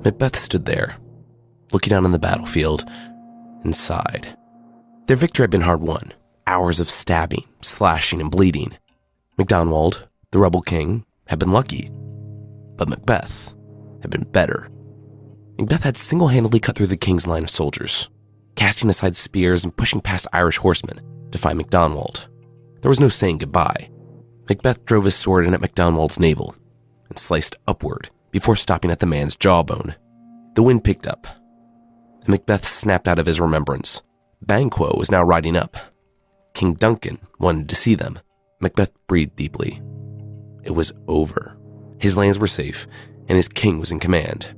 Macbeth stood there, looking out on the battlefield, and sighed. Their victory had been hard won. Hours of stabbing, slashing, and bleeding. MacDonald, the rebel king, had been lucky. But Macbeth had been better. Macbeth had single-handedly cut through the king's line of soldiers, casting aside spears and pushing past Irish horsemen to find MacDonald. There was no saying goodbye. Macbeth drove his sword in at MacDonald's navel and sliced upward before stopping at the man's jawbone. The wind picked up, and Macbeth snapped out of his remembrance. Banquo was now riding up. King Duncan wanted to see them. Macbeth breathed deeply. It was over. His lands were safe, and his king was in command.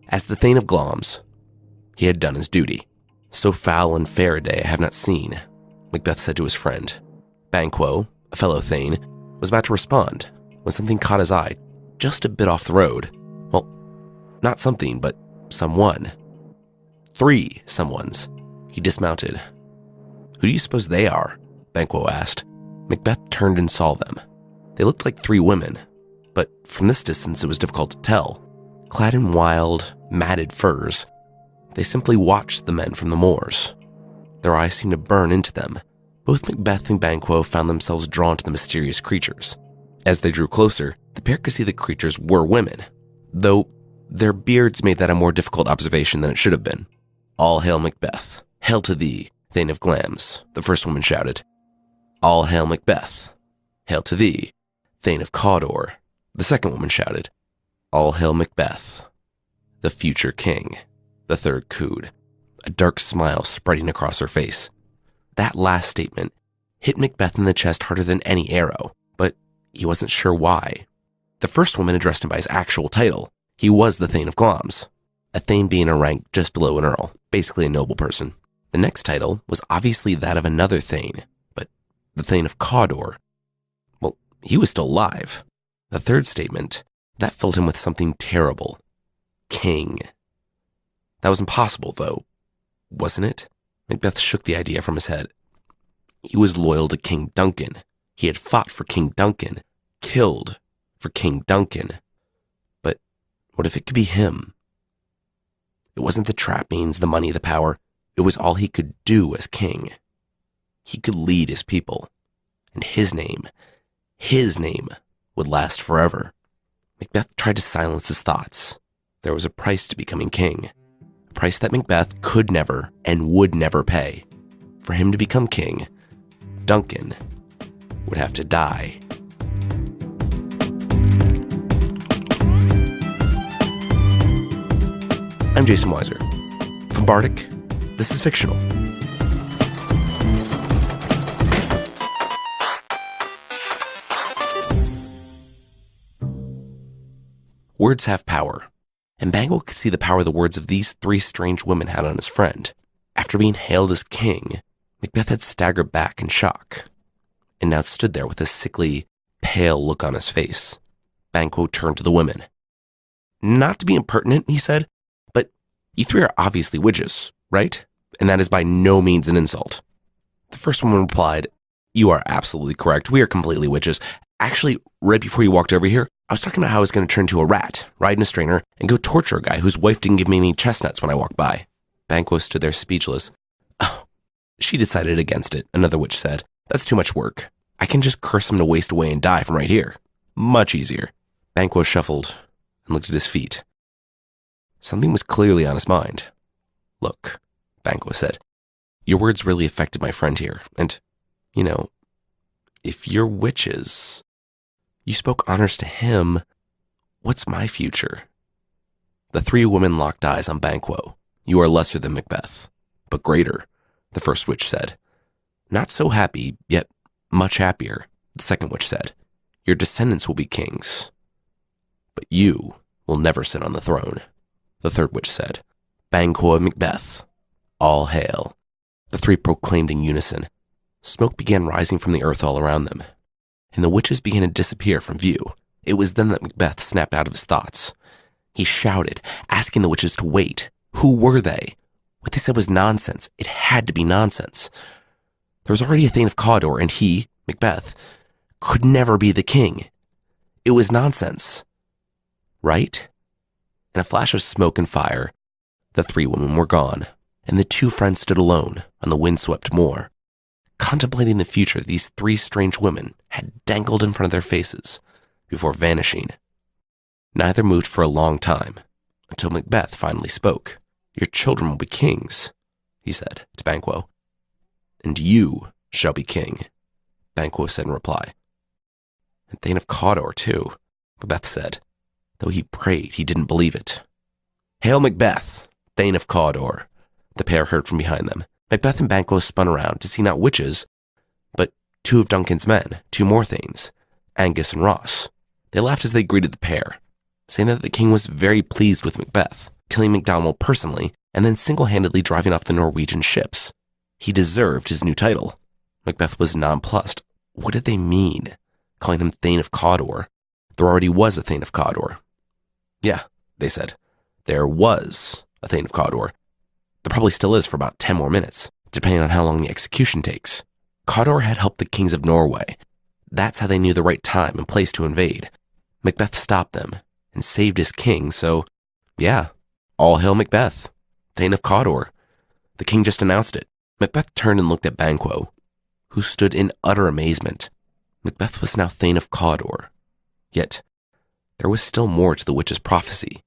As the Thane of Glamis, he had done his duty. "So foul and fair a day I have not seen," Macbeth said to his friend. Banquo, a fellow Thane, was about to respond when something caught his eye just a bit off the road. Well, not something, but someone. 3 someones. He dismounted. "Who do you suppose they are?" Banquo asked. Macbeth turned and saw them. They looked like 3 women, but from this distance it was difficult to tell. Clad in wild, matted furs, they simply watched the men from the moors. Their eyes seemed to burn into them. Both Macbeth and Banquo found themselves drawn to the mysterious creatures. As they drew closer, the pair could see the creatures were women, though their beards made that a more difficult observation than it should have been. "All hail Macbeth. Hail to thee, Thane of Glamis," the first woman shouted. "All hail Macbeth. Hail to thee, Thane of Cawdor," the second woman shouted. "All hail Macbeth, the future king," the third cooed, a dark smile spreading across her face. That last statement hit Macbeth in the chest harder than any arrow, but he wasn't sure why. The first woman addressed him by his actual title. He was the Thane of Glamis, a Thane being a rank just below an earl, basically a noble person. The next title was obviously that of another Thane, but the Thane of Cawdor, well, he was still alive. The third statement, that filled him with something terrible. King. That was impossible, though, wasn't it? Macbeth shook the idea from his head. He was loyal to King Duncan. He had fought for King Duncan, killed for King Duncan. But what if it could be him? It wasn't the trappings, the money, the power. It was all he could do as king. He could lead his people, and his name would last forever. Macbeth tried to silence his thoughts. There was a price to becoming king, a price that Macbeth could never and would never pay. For him to become king, Duncan would have to die. I'm Jason Weiser. From Bardic, this is Fictional. Words have power, and Banquo could see the power the words of these 3 strange women had on his friend. After being hailed as king, Macbeth had staggered back in shock, and now stood there with a sickly, pale look on his face. Banquo turned to the women. "Not to be impertinent," he said, "but you 3 are obviously witches, right? And that is by no means an insult." The first woman replied, "You are absolutely correct. We are completely witches. Actually, right before you walked over here, I was talking about how I was going to turn into a rat, ride in a strainer, and go torture a guy whose wife didn't give me any chestnuts when I walked by." Banquo stood there speechless. "Oh, she decided against it," another witch said. "That's too much work. I can just curse him to waste away and die from right here. Much easier." Banquo shuffled and looked at his feet. Something was clearly on his mind. "Look," Banquo said, "your words really affected my friend here, and, if you're witches, you spoke honors to him, what's my future?" The 3 women locked eyes on Banquo. "You are lesser than Macbeth, but greater," the first witch said. "Not so happy, yet much happier," the second witch said. "Your descendants will be kings, but you will never sit on the throne," the third witch said. "Banquo and Macbeth, all hail," the 3 proclaimed in unison. Smoke began rising from the earth all around them, and the witches began to disappear from view. It was then that Macbeth snapped out of his thoughts. He shouted, asking the witches to wait. Who were they? What they said was nonsense. It had to be nonsense. There was already a Thane of Cawdor, and he, Macbeth, could never be the king. It was nonsense. Right? In a flash of smoke and fire, the three women were gone, and the two friends stood alone on the windswept moor. Contemplating the future these three strange women had dangled in front of their faces before vanishing. Neither moved for a long time, until Macbeth finally spoke. "Your children will be kings," he said to Banquo. "And you shall be king," Banquo said in reply. "And Thane of Cawdor, too," Macbeth said, though he prayed he didn't believe it. "Hail Macbeth, Thane of Cawdor," the pair heard from behind them. Macbeth and Banquo spun around to see not witches, but two of Duncan's men, two more Thanes, Angus and Ross. They laughed as they greeted the pair, saying that the king was very pleased with Macbeth, killing MacDonald personally and then single-handedly driving off the Norwegian ships. He deserved his new title. Macbeth was nonplussed. What did they mean, calling him Thane of Cawdor? There already was a Thane of Cawdor. "Yeah," they said, "there was a Thane of Cawdor. There probably still is for about 10 more minutes, depending on how long the execution takes. Cawdor had helped the kings of Norway. That's how they knew the right time and place to invade. Macbeth stopped them and saved his king, so yeah, all hail Macbeth, Thane of Cawdor. The king just announced it." Macbeth turned and looked at Banquo, who stood in utter amazement. Macbeth was now Thane of Cawdor. Yet, there was still more to the witch's prophecy.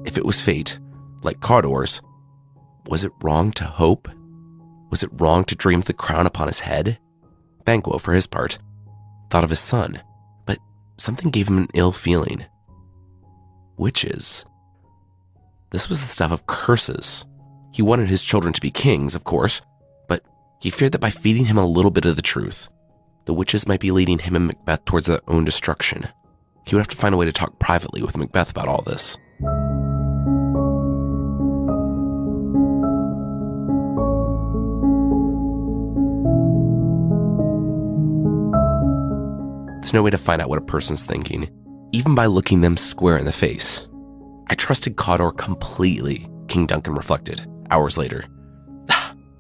If it was fate, like Cawdor's, was it wrong to hope? Was it wrong to dream of the crown upon his head? Banquo, for his part, thought of his son, but something gave him an ill feeling. Witches. This was the stuff of curses. He wanted his children to be kings, of course, but he feared that by feeding him a little bit of the truth, the witches might be leading him and Macbeth towards their own destruction. He would have to find a way to talk privately with Macbeth about all this. There's no way to find out what a person's thinking, even by looking them square in the face. "I trusted Cawdor completely," King Duncan reflected, hours later.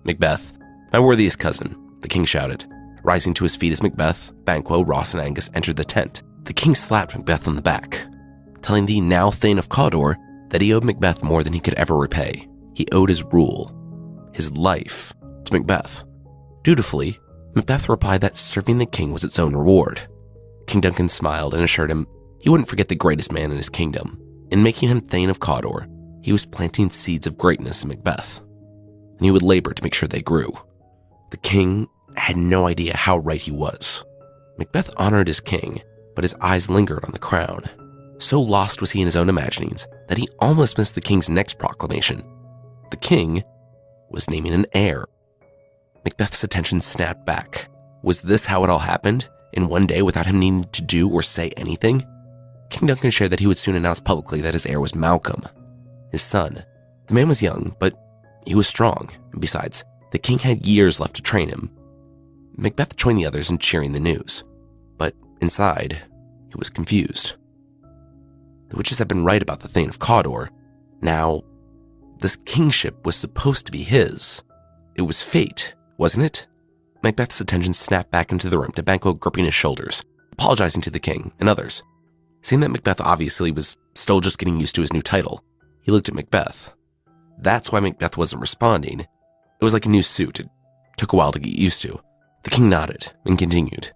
"Macbeth, my worthiest cousin," the king shouted, rising to his feet as Macbeth, Banquo, Ross, and Angus entered the tent. The king slapped Macbeth on the back, telling the now Thane of Cawdor that he owed Macbeth more than he could ever repay. He owed his rule, his life, to Macbeth. Dutifully, Macbeth replied that serving the king was its own reward. King Duncan smiled and assured him he wouldn't forget the greatest man in his kingdom. In making him Thane of Cawdor, he was planting seeds of greatness in Macbeth, and he would labor to make sure they grew. The king had no idea how right he was. Macbeth honored his king, but his eyes lingered on the crown. So lost was he in his own imaginings that he almost missed the king's next proclamation. The king was naming an heir. Macbeth's attention snapped back. Was this how it all happened? In one day without him needing to do or say anything? King Duncan shared that he would soon announce publicly that his heir was Malcolm, his son. The man was young, but he was strong, and besides, the king had years left to train him. Macbeth joined the others in cheering the news, but inside, he was confused. The witches had been right about the Thane of Cawdor. Now, this kingship was supposed to be his. It was fate, wasn't it? Macbeth's attention snapped back into the room to Banquo gripping his shoulders, apologizing to the king and others. Seeing that Macbeth obviously was still just getting used to his new title, he looked at Macbeth. That's why Macbeth wasn't responding. It was like a new suit. It took a while to get used to. The king nodded and continued.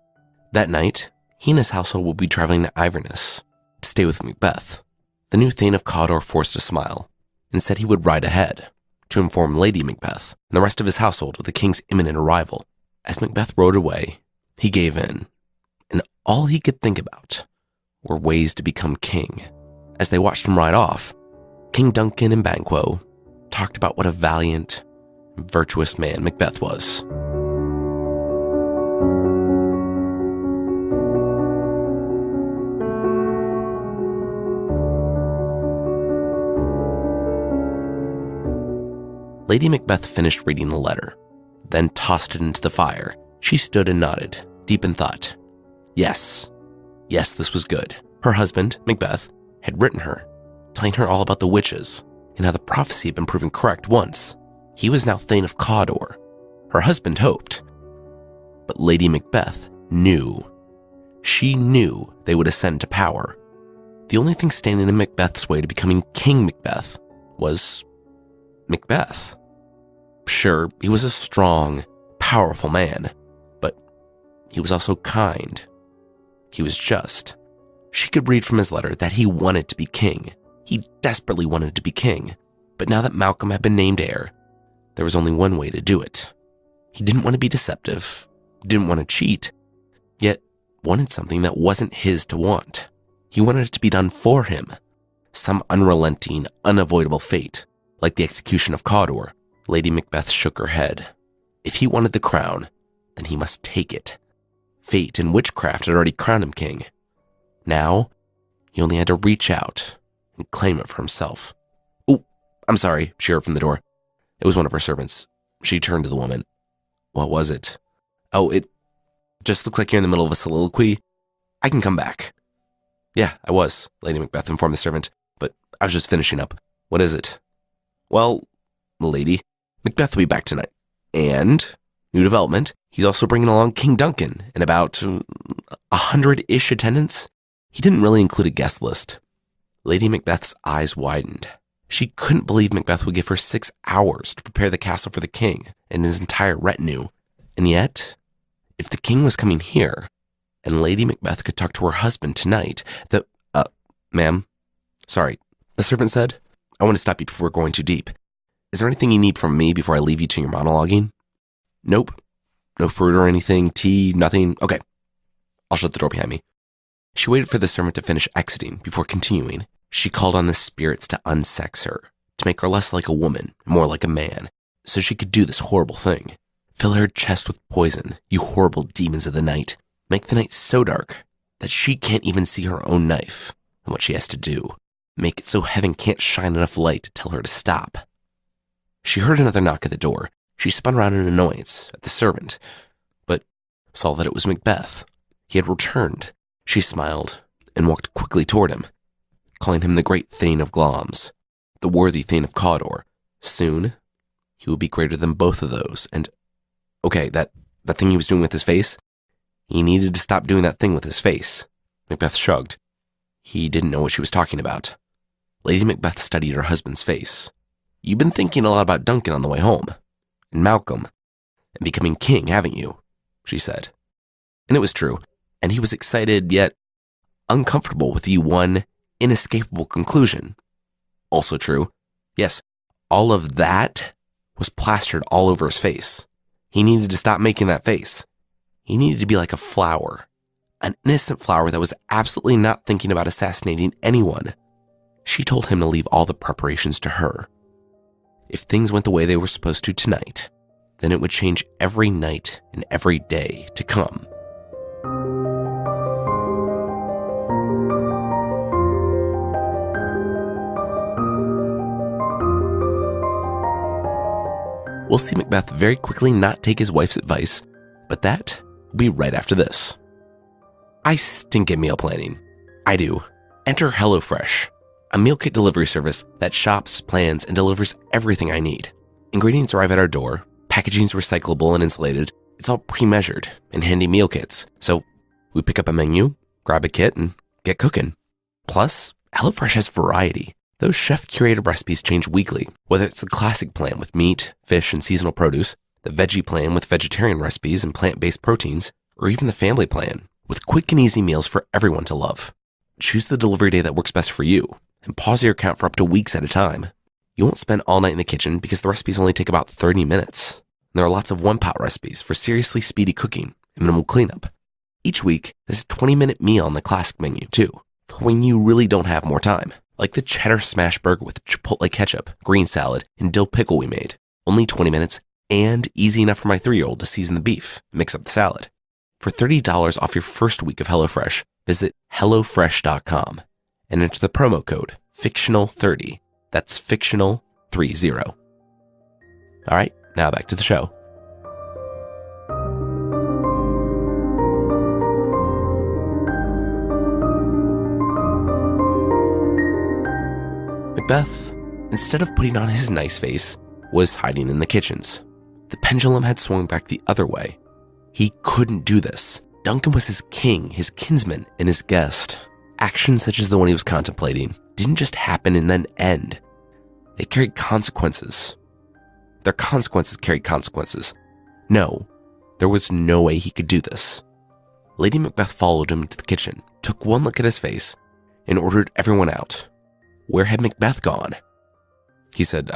That night, he and his household would be traveling to Iverness to stay with Macbeth. The new Thane of Cawdor forced a smile and said he would ride ahead to inform Lady Macbeth and the rest of his household of the king's imminent arrival. As Macbeth rode away, he gave in, and all he could think about were ways to become king. As they watched him ride off, King Duncan and Banquo talked about what a valiant and virtuous man Macbeth was. Lady Macbeth finished reading the letter, then tossed it into the fire. She stood and nodded, deep in thought. Yes, this was good. Her husband, Macbeth, had written her, telling her all about the witches and how the prophecy had been proven correct once. He was now Thane of Cawdor. Her husband hoped. But Lady Macbeth knew. She knew they would ascend to power. The only thing standing in Macbeth's way to becoming King Macbeth was Macbeth. Sure, he was a strong, powerful man, but he was also kind. He was just. She could read from his letter that he wanted to be king. He desperately wanted to be king. But now that Malcolm had been named heir, there was only one way to do it. He didn't want to be deceptive, didn't want to cheat, yet wanted something that wasn't his to want. He wanted it to be done for him. Some unrelenting, unavoidable fate, like the execution of Cawdor. Lady Macbeth shook her head. If he wanted the crown, then he must take it. Fate and witchcraft had already crowned him king. Now, he only had to reach out and claim it for himself. "Oh, I'm sorry," she heard from the door. It was one of her servants. She turned to the woman. "What was it?" "Oh, it just looks like you're in the middle of a soliloquy. I can come back." "Yeah, I was," Lady Macbeth informed the servant, "but I was just finishing up. What is it?" "Well, lady, Macbeth will be back tonight. And, new development, he's also bringing along King Duncan and about 100-ish attendants. He didn't really include a guest list." Lady Macbeth's eyes widened. She couldn't believe Macbeth would give her 6 hours to prepare the castle for the king and his entire retinue. And yet, if the king was coming here, and Lady Macbeth could talk to her husband tonight, ma'am, sorry, the servant said, "I want to stop you before going too deep. Is there anything you need from me before I leave you to your monologuing?" "Nope. No fruit or anything, tea, nothing. Okay. I'll shut the door behind me." She waited for the servant to finish exiting before continuing. She called on the spirits to unsex her, to make her less like a woman and more like a man, so she could do this horrible thing. Fill her chest with poison, you horrible demons of the night. Make the night so dark that she can't even see her own knife and what she has to do. Make it so heaven can't shine enough light to tell her to stop. She heard another knock at the door. She spun around in annoyance at the servant, but saw that it was Macbeth. He had returned. She smiled and walked quickly toward him, calling him the great Thane of Glamis, the worthy Thane of Cawdor. Soon, he would be greater than both of those, and, okay, that thing he was doing with his face, he needed to stop doing that thing with his face. Macbeth shrugged. He didn't know what she was talking about. Lady Macbeth studied her husband's face. "You've been thinking a lot about Duncan on the way home, and Malcolm, and becoming king, haven't you?" she said. And it was true, and he was excited yet uncomfortable with the one inescapable conclusion. Also true. Yes, all of that was plastered all over his face. He needed to stop making that face. He needed to be like a flower, an innocent flower that was absolutely not thinking about assassinating anyone. She told him to leave all the preparations to her. If things went the way they were supposed to tonight, then it would change every night and every day to come. We'll see Macbeth very quickly not take his wife's advice, but that will be right after this. I stink at meal planning. I do. Enter HelloFresh, a meal kit delivery service that shops, plans, and delivers everything I need. Ingredients arrive at our door, packaging's recyclable and insulated, it's all pre-measured in handy meal kits. So we pick up a menu, grab a kit, and get cooking. Plus, HelloFresh has variety. Those chef-curated recipes change weekly, whether it's the classic plan with meat, fish, and seasonal produce, the veggie plan with vegetarian recipes and plant-based proteins, or even the family plan with quick and easy meals for everyone to love. Choose the delivery day that works best for you, and pause your account for up to weeks at a time. You won't spend all night in the kitchen because the recipes only take about 30 minutes. And there are lots of one-pot recipes for seriously speedy cooking and minimal cleanup. Each week, there's a 20-minute meal on the classic menu, too, for when you really don't have more time. Like the cheddar smash burger with chipotle ketchup, green salad, and dill pickle we made. Only 20 minutes and easy enough for my 3-year-old to season the beef and mix up the salad. For $30 off your first week of HelloFresh, visit HelloFresh.com and enter the promo code Fictional30. That's Fictional30. All right, now back to the show. Macbeth, instead of putting on his nice face, was hiding in the kitchens. The pendulum had swung back the other way. He couldn't do this. Duncan was his king, his kinsman, and his guest. Actions such as the one he was contemplating didn't just happen and then end. They carried consequences. Their consequences carried consequences. No, there was no way he could do this. Lady Macbeth followed him into the kitchen, took one look at his face, and ordered everyone out. Where had Macbeth gone? He said,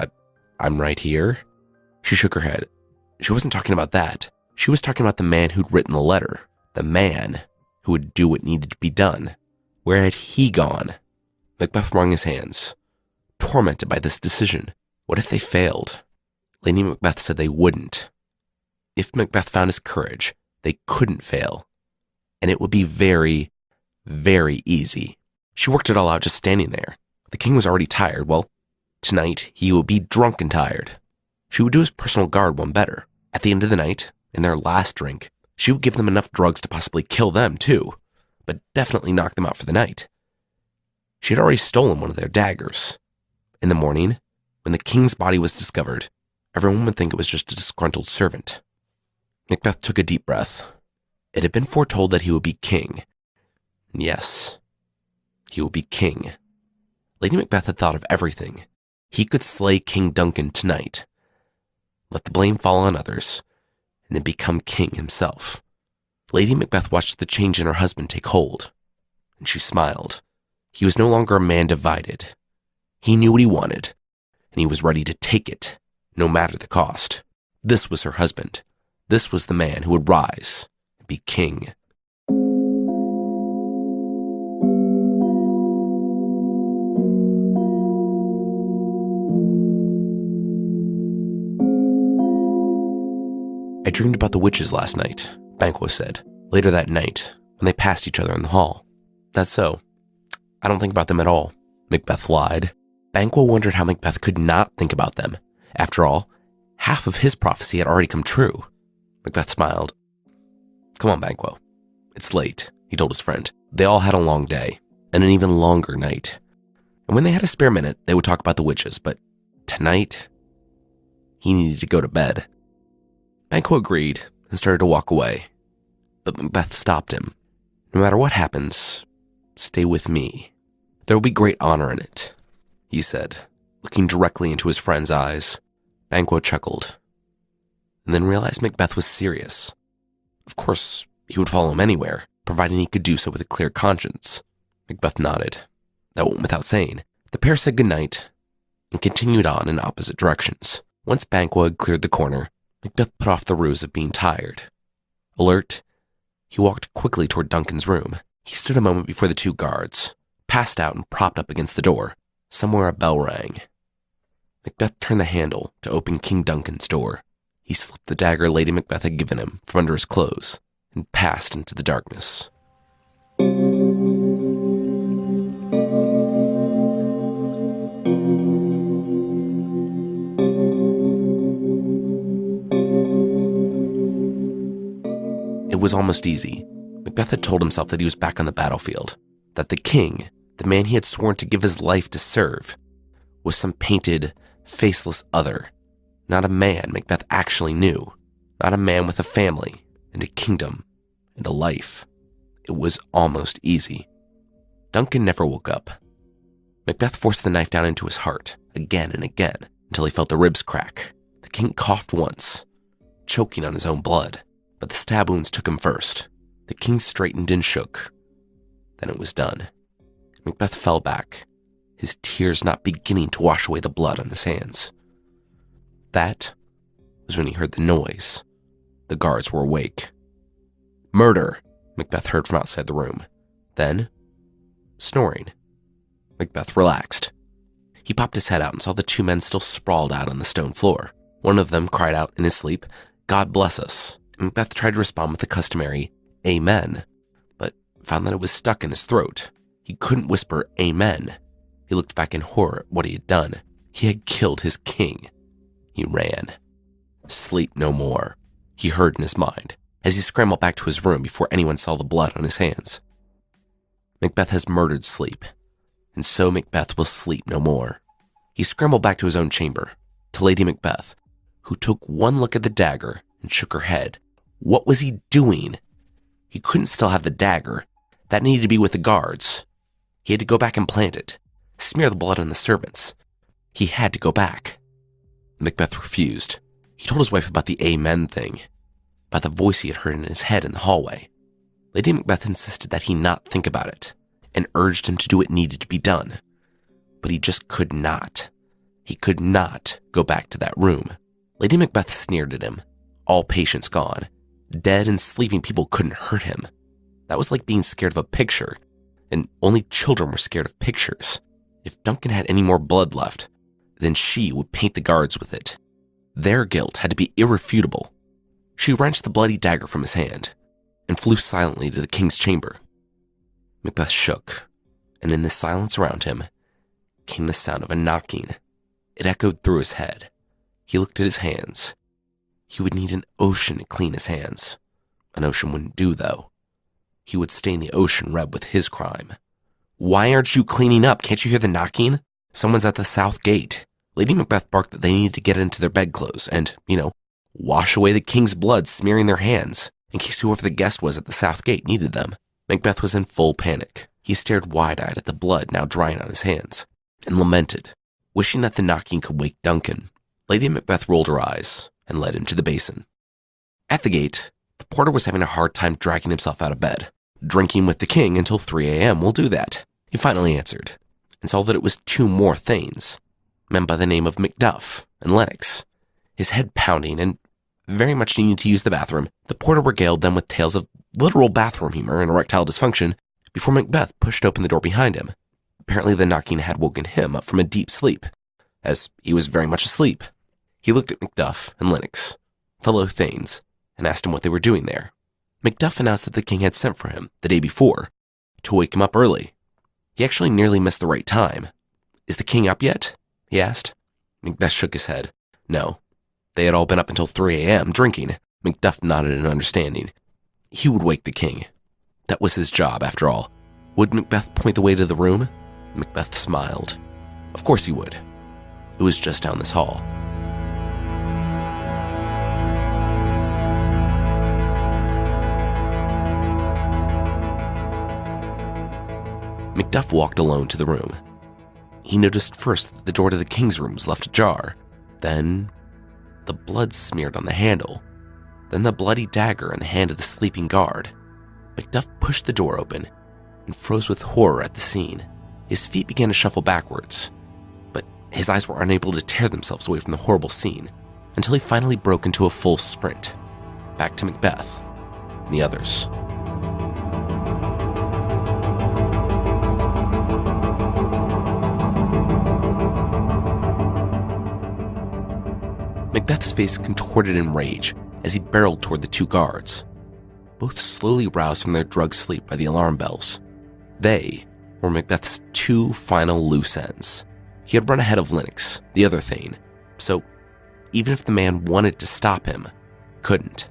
I'm right here. She shook her head. She wasn't talking about that. She was talking about the man who'd written the letter. The man who would do what needed to be done. Where had he gone? Macbeth wrung his hands, tormented by this decision. What if they failed? Lady Macbeth said they wouldn't. If Macbeth found his courage, they couldn't fail. And it would be very, very easy. She worked it all out just standing there. The king was already tired. Well, tonight he would be drunk and tired. She would do his personal guard one better. At the end of the night, in their last drink, she would give them enough drugs to possibly kill them too, but definitely knock them out for the night. She had already stolen one of their daggers. In the morning, when the king's body was discovered, everyone would think it was just a disgruntled servant. Macbeth took a deep breath. It had been foretold that he would be king. And yes, he would be king. Lady Macbeth had thought of everything. He could slay King Duncan tonight, let the blame fall on others, and then become king himself. Lady Macbeth watched the change in her husband take hold, and she smiled. He was no longer a man divided. He knew what he wanted, and he was ready to take it, no matter the cost. This was her husband. This was the man who would rise and be king. I dreamed about the witches last night, Banquo said, later that night, when they passed each other in the hall. That's so. I don't think about them at all, Macbeth lied. Banquo wondered how Macbeth could not think about them. After all, half of his prophecy had already come true. Macbeth smiled. Come on, Banquo. It's late, he told his friend. They all had a long day, and an even longer night. And when they had a spare minute, they would talk about the witches, but tonight, he needed to go to bed. Banquo agreed and started to walk away, but Macbeth stopped him. No matter what happens, stay with me. There will be great honor in it, he said, looking directly into his friend's eyes. Banquo chuckled, and then realized Macbeth was serious. Of course, he would follow him anywhere, providing he could do so with a clear conscience. Macbeth nodded. That went without saying. The pair said goodnight and continued on in opposite directions. Once Banquo had cleared the corner, Macbeth put off the ruse of being tired. Alert, he walked quickly toward Duncan's room. He stood a moment before the two guards, passed out and propped up against the door. Somewhere a bell rang. Macbeth turned the handle to open King Duncan's door. He slipped the dagger Lady Macbeth had given him from under his clothes and passed into the darkness. It was almost easy. Macbeth had told himself that he was back on the battlefield, that the king, the man he had sworn to give his life to serve, was some painted, faceless other, not a man Macbeth actually knew, not a man with a family and a kingdom and a life. It was almost easy. Duncan never woke up. Macbeth forced the knife down into his heart, again and again, until he felt the ribs crack. The king coughed once, choking on his own blood. But the stab wounds took him first. The king straightened and shook. Then it was done. Macbeth fell back, his tears not beginning to wash away the blood on his hands. That was when he heard the noise. The guards were awake. Murder, Macbeth heard from outside the room. Then, snoring. Macbeth relaxed. He popped his head out and saw the two men still sprawled out on the stone floor. One of them cried out in his sleep, "God bless us." Macbeth tried to respond with the customary, "Amen," but found that it was stuck in his throat. He couldn't whisper, "Amen." He looked back in horror at what he had done. He had killed his king. He ran. Sleep no more, he heard in his mind, as he scrambled back to his room before anyone saw the blood on his hands. Macbeth has murdered sleep, and so Macbeth will sleep no more. He scrambled back to his own chamber, to Lady Macbeth, who took one look at the dagger and shook her head. What was he doing? He couldn't still have the dagger. That needed to be with the guards. He had to go back and plant it, smear the blood on the servants. He had to go back. Macbeth refused. He told his wife about the amen thing, about the voice he had heard in his head in the hallway. Lady Macbeth insisted that he not think about it, and urged him to do what needed to be done. But he just could not. He could not go back to that room. Lady Macbeth sneered at him. All patience gone. Dead and sleeping people couldn't hurt him. That was like being scared of a picture, and only children were scared of pictures. If Duncan had any more blood left, then she would paint the guards with it. Their guilt had to be irrefutable. She wrenched the bloody dagger from his hand and flew silently to the king's chamber. Macbeth shook, and in the silence around him came the sound of a knocking. It echoed through his head. He looked at his hands. He would need an ocean to clean his hands. An ocean wouldn't do, though. He would stain the ocean red with his crime. "Why aren't you cleaning up? Can't you hear the knocking? Someone's at the south gate." Lady Macbeth barked that they needed to get into their bedclothes and, wash away the king's blood smearing their hands, in case whoever the guest was at the south gate needed them. Macbeth was in full panic. He stared wide-eyed at the blood now drying on his hands, and lamented, wishing that the knocking could wake Duncan. Lady Macbeth rolled her eyes and led him to the basin. At the gate, the porter was having a hard time dragging himself out of bed. "Drinking with the king until 3 a.m. will do that," he finally answered, and saw that it was 2 more Thanes, men by the name of Macduff and Lennox. His head pounding and very much needing to use the bathroom, the porter regaled them with tales of literal bathroom humor and erectile dysfunction before Macbeth pushed open the door behind him. Apparently the knocking had woken him up from a deep sleep, as he was very much asleep. He looked at Macduff and Lennox, fellow Thanes, and asked him what they were doing there. Macduff announced that the king had sent for him the day before to wake him up early. He actually nearly missed the right time. "Is the king up yet?" he asked. Macbeth shook his head. No. They had all been up until 3 a.m. drinking. Macduff nodded in understanding. He would wake the king. That was his job, after all. Would Macbeth point the way to the room? Macbeth smiled. Of course he would. It was just down this hall. Macduff walked alone to the room. He noticed first that the door to the king's room was left ajar. Then, the blood smeared on the handle. Then the bloody dagger in the hand of the sleeping guard. Macduff pushed the door open and froze with horror at the scene. His feet began to shuffle backwards, but his eyes were unable to tear themselves away from the horrible scene until he finally broke into a full sprint, back to Macbeth and the others. Macbeth's face contorted in rage as he barreled toward the 2 guards. Both slowly roused from their drugged sleep by the alarm bells. They were Macbeth's 2 final loose ends. He had run ahead of Lennox, the other Thane, so even if the man wanted to stop him, couldn't.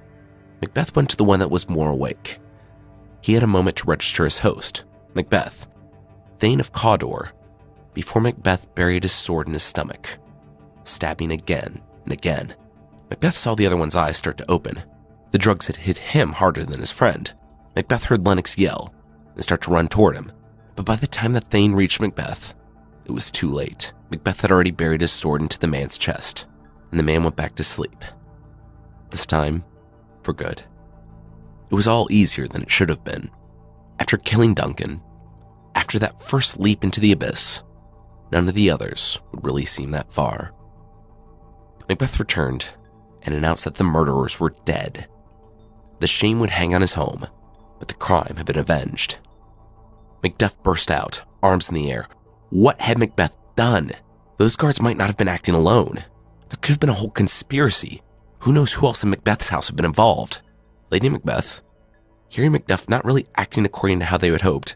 Macbeth went to the one that was more awake. He had a moment to register as host, Macbeth, Thane of Cawdor, before Macbeth buried his sword in his stomach, stabbing again and again. Macbeth saw the other one's eyes start to open. The drugs had hit him harder than his friend. Macbeth heard Lennox yell and start to run toward him. But by the time the Thane reached Macbeth, it was too late. Macbeth had already buried his sword into the man's chest, and the man went back to sleep. This time, for good. It was all easier than it should have been. After killing Duncan, after that first leap into the abyss, none of the others would really seem that far. Macbeth returned and announced that the murderers were dead. The shame would hang on his home, but the crime had been avenged. Macduff burst out, arms in the air. What had Macbeth done? Those guards might not have been acting alone. There could have been a whole conspiracy. Who knows who else in Macbeth's house had been involved? Lady Macbeth, hearing Macduff not really acting according to how they had hoped,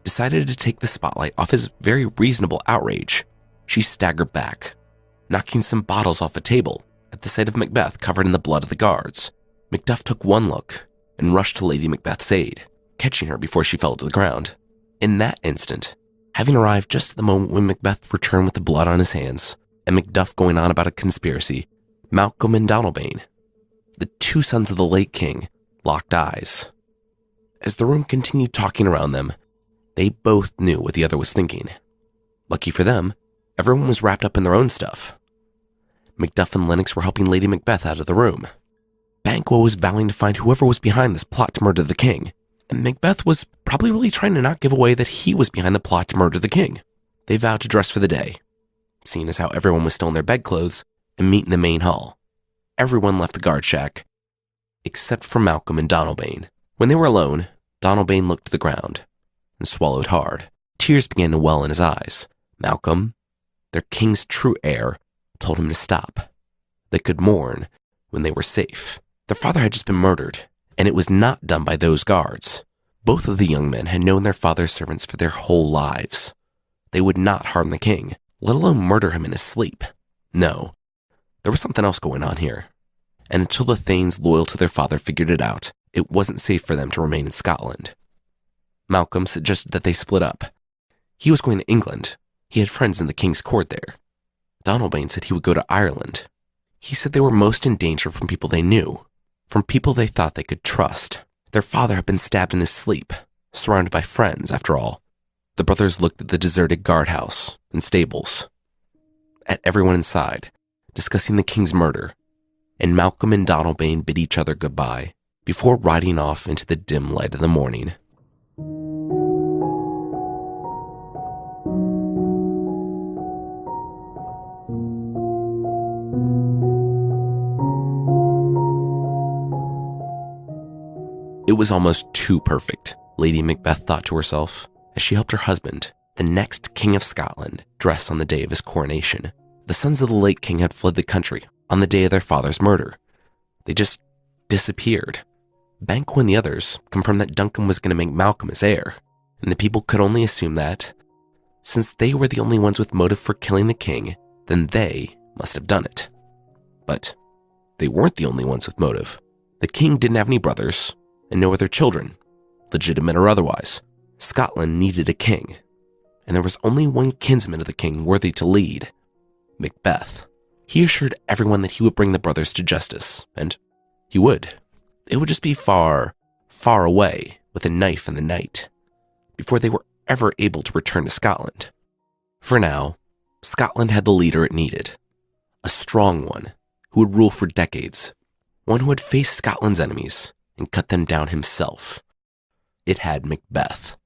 decided to take the spotlight off his very reasonable outrage. She staggered back, knocking some bottles off a table at the sight of Macbeth covered in the blood of the guards. Macduff took one look and rushed to Lady Macbeth's aid, catching her before she fell to the ground. In that instant, having arrived just at the moment when Macbeth returned with the blood on his hands, and Macduff going on about a conspiracy, Malcolm and Donalbain, the 2 sons of the late king, locked eyes. As the room continued talking around them, They both knew what the other was thinking. Lucky for them, everyone was wrapped up in their own stuff. Macduff and Lennox were helping Lady Macbeth out of the room. Banquo was vowing to find whoever was behind this plot to murder the king, and Macbeth was probably really trying to not give away that he was behind the plot to murder the king. They vowed to dress for the day, seeing as how everyone was still in their bedclothes, and meet in the main hall. Everyone left the guard shack, except for Malcolm and Donalbain. When they were alone, Donalbain looked to the ground and swallowed hard. Tears began to well in his eyes. Malcolm, their king's true heir, told him to stop. They could mourn when they were safe. Their father had just been murdered, and it was not done by those guards. Both of the young men had known their father's servants for their whole lives. They would not harm the king, let alone murder him in his sleep. No, there was something else going on here. And until the Thanes loyal to their father figured it out, it wasn't safe for them to remain in Scotland. Malcolm suggested that they split up. He was going to England. He had friends in the king's court there. Donalbain said he would go to Ireland. He said they were most in danger from people they knew, from people they thought they could trust. Their father had been stabbed in his sleep, surrounded by friends, after all. The brothers looked at the deserted guardhouse and stables, at everyone inside, discussing the king's murder, and Malcolm and Donalbain bid each other goodbye before riding off into the dim light of the morning. It was almost too perfect, Lady Macbeth thought to herself, as she helped her husband, the next King of Scotland, dress on the day of his coronation. The sons of the late king had fled the country on the day of their father's murder. They just disappeared. Banquo and the others confirmed that Duncan was going to make Malcolm his heir, and the people could only assume that, since they were the only ones with motive for killing the king, then they must have done it. But they weren't the only ones with motive. The king didn't have any brothers, and no other children, legitimate or otherwise. Scotland needed a king, and there was only one kinsman of the king worthy to lead, Macbeth. He assured everyone that he would bring the brothers to justice, and he would. It would just be far, far away with a knife in the night, before they were ever able to return to Scotland. For now, Scotland had the leader it needed, a strong one who would rule for decades, one who had faced Scotland's enemies and cut them down himself. It had Macbeth.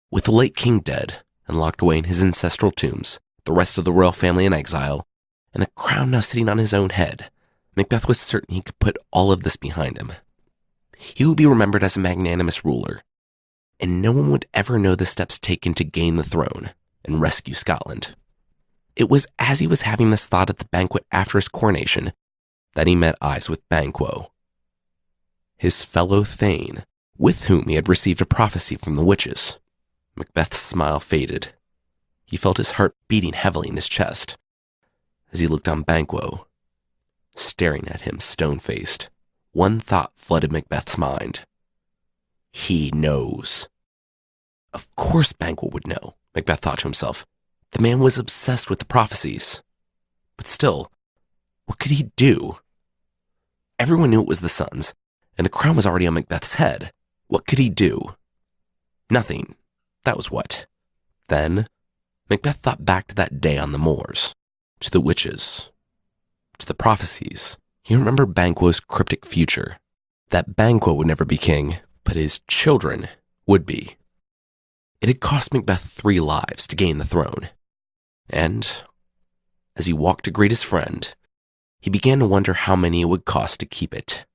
With the late king dead and locked away in his ancestral tombs, the rest of the royal family in exile, and the crown now sitting on his own head, Macbeth was certain he could put all of this behind him. He would be remembered as a magnanimous ruler, and no one would ever know the steps taken to gain the throne and rescue Scotland. It was as he was having this thought at the banquet after his coronation that he met eyes with Banquo, his fellow Thane, with whom he had received a prophecy from the witches. Macbeth's smile faded. He felt his heart beating heavily in his chest as he looked on Banquo, staring at him stone-faced. One thought flooded Macbeth's mind. He knows. Of course Banquo would know, Macbeth thought to himself. The man was obsessed with the prophecies. But still, what could he do? Everyone knew it was the sons, and the crown was already on Macbeth's head. What could he do? Nothing. That was what. Then, Macbeth thought back to that day on the moors, to the witches, to the prophecies. He remembered Banquo's cryptic future, that Banquo would never be king, but his children would be. It had cost Macbeth 3 lives to gain the throne, and as he walked to greet his friend, he began to wonder how many it would cost to keep it.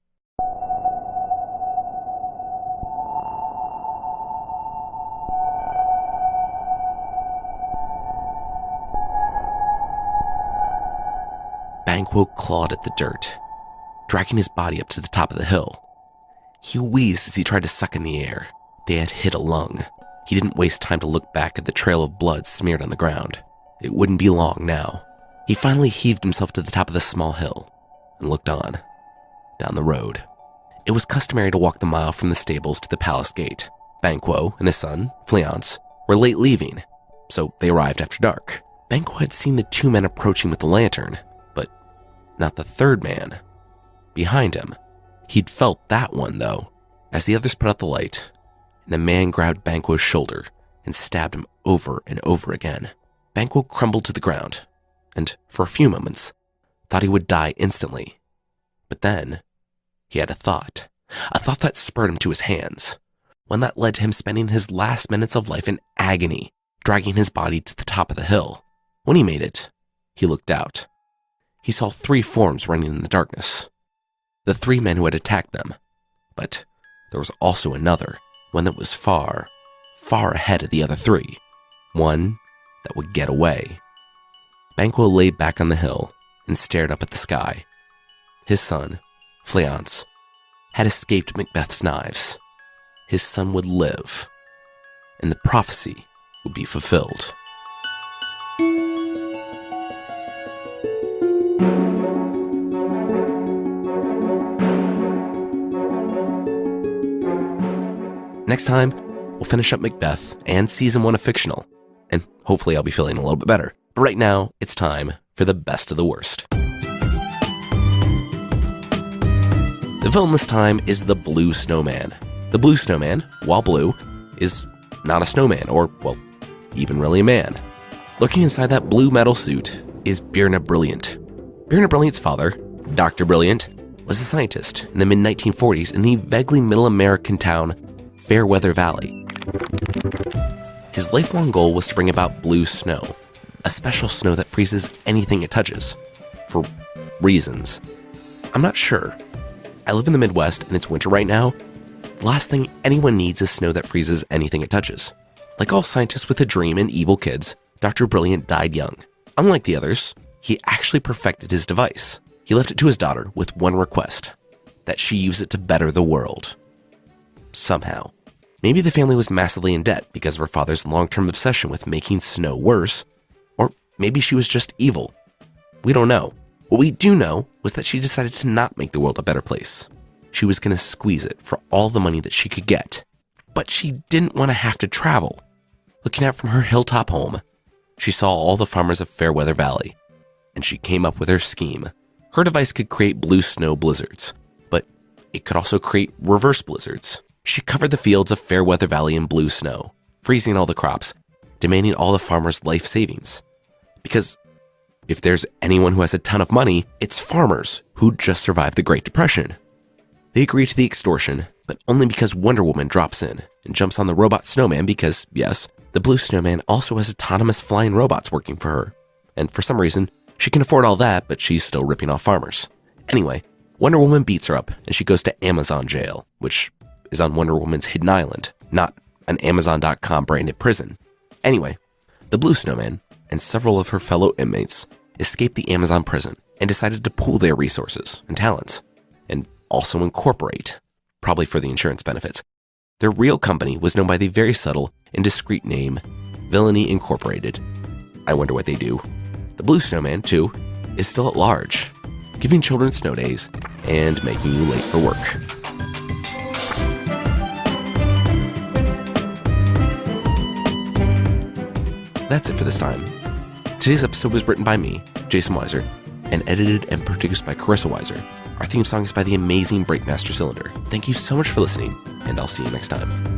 Banquo clawed at the dirt, dragging his body up to the top of the hill. He wheezed as he tried to suck in the air. They had hit a lung. He didn't waste time to look back at the trail of blood smeared on the ground. It wouldn't be long now. He finally heaved himself to the top of the small hill and looked on, down the road. It was customary to walk the mile from the stables to the palace gate. Banquo and his son, Fleance, were late leaving, so they arrived after dark. Banquo had seen the 2 men approaching with the lantern, but not the third man behind him. He'd felt that one, though, as the others put out the light, and the man grabbed Banquo's shoulder, and stabbed him over and over again. Banquo crumbled to the ground, and for a few moments, thought he would die instantly. But then, he had a thought that spurred him to his hands, one that led to him spending his last minutes of life in agony, dragging his body to the top of the hill. When he made it, he looked out. He saw 3 forms running in the darkness. The 3 men who had attacked them. But there was also another, one that was far, far ahead of the other 3. One that would get away. Banquo laid back on the hill and stared up at the sky. His son, Fleance, had escaped Macbeth's knives. His son would live, and the prophecy would be fulfilled. Next time, we'll finish up Macbeth and season 1 of Fictional, and hopefully I'll be feeling a little bit better. But right now, it's time for the best of the worst. The villain this time is the Blue Snowman. The Blue Snowman, while blue, is not a snowman, or, well, even really a man. Lurking inside that blue metal suit is Birna Brilliant. Birna Brilliant's father, Dr. Brilliant, was a scientist in the mid-1940s in the vaguely middle American town Fairweather Valley. His lifelong goal was to bring about blue snow, a special snow that freezes anything it touches. For reasons. I'm not sure. I live in the Midwest and it's winter right now. The last thing anyone needs is snow that freezes anything it touches. Like all scientists with a dream and evil kids, Dr. Brilliant died young. Unlike the others, he actually perfected his device. He left it to his daughter with one request, that she use it to better the world. Somehow. Maybe the family was massively in debt because of her father's long-term obsession with making snow worse, or maybe she was just evil. We don't know. What we do know was that she decided to not make the world a better place. She was going to squeeze it for all the money that she could get. But she didn't want to have to travel. Looking out from her hilltop home, she saw all the farmers of Fairweather Valley, and she came up with her scheme. Her device could create blue snow blizzards, but it could also create reverse blizzards. She covered the fields of Fairweather Valley in blue snow, freezing all the crops, demanding all the farmers' life savings. Because if there's anyone who has a ton of money, it's farmers who just survived the Great Depression. They agree to the extortion, but only because Wonder Woman drops in and jumps on the robot snowman because, yes, the Blue Snowman also has autonomous flying robots working for her. And for some reason, she can afford all that, but she's still ripping off farmers. Anyway, Wonder Woman beats her up and she goes to Amazon jail, which is on Wonder Woman's hidden island, not an Amazon.com branded prison. Anyway, the Blue Snowman and several of her fellow inmates escaped the Amazon prison and decided to pool their resources and talents, and also incorporate, probably for the insurance benefits. Their real company was known by the very subtle and discreet name, Villainy Incorporated. I wonder what they do. The Blue Snowman, too, is still at large, giving children snow days and making you late for work. That's it for this time. Today's episode was written by me, Jason Weiser, and edited and produced by Carissa Weiser. Our theme song is by the amazing Breakmaster Cylinder. Thank you so much for listening, and I'll see you next time.